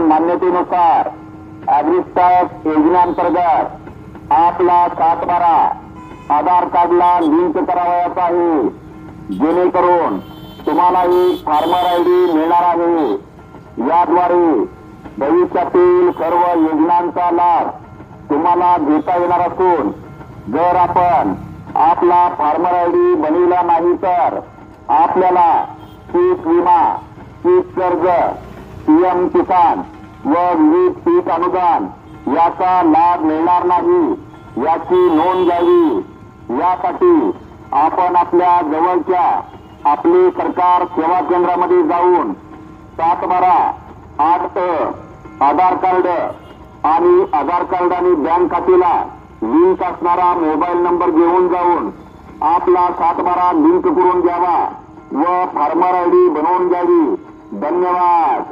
मान्यतेनुसार ॲग्रिस्टाक योजनेअंतर्गत आपला 7/12 आधार कार्डला लिंक करावयाचा आहे, जेणेकरून तुम्हालाही फार्मर आयडी मिळणार आहे। याद्वारे भविष्यातील सर्व योजनांचा लाभ तुम्हाला घेता येणार असून जर आपण आपला फार्मर आयडी बनविला नाही तर आपल्याला पीक विमा, पीक कर्ज, पीएम किसान व विविध पीक अनुदान याचा लाभ मिळणार नाही, याची नोंद घ्यावी। यासाठी आपण आपल्या जवळच्या आपले सरकार सेवा केंद्रामध्ये जाऊन 7/12 8 आधार कार्ड आणि आधार कार्ड आणि बँक खात्याला लिंक असणारा मोबाईल नंबर घेऊन जाऊन आपला 7/12 लिंक करून घ्यावा व फार्मर आयडी बनवून घ्यावी। धन्यवाद।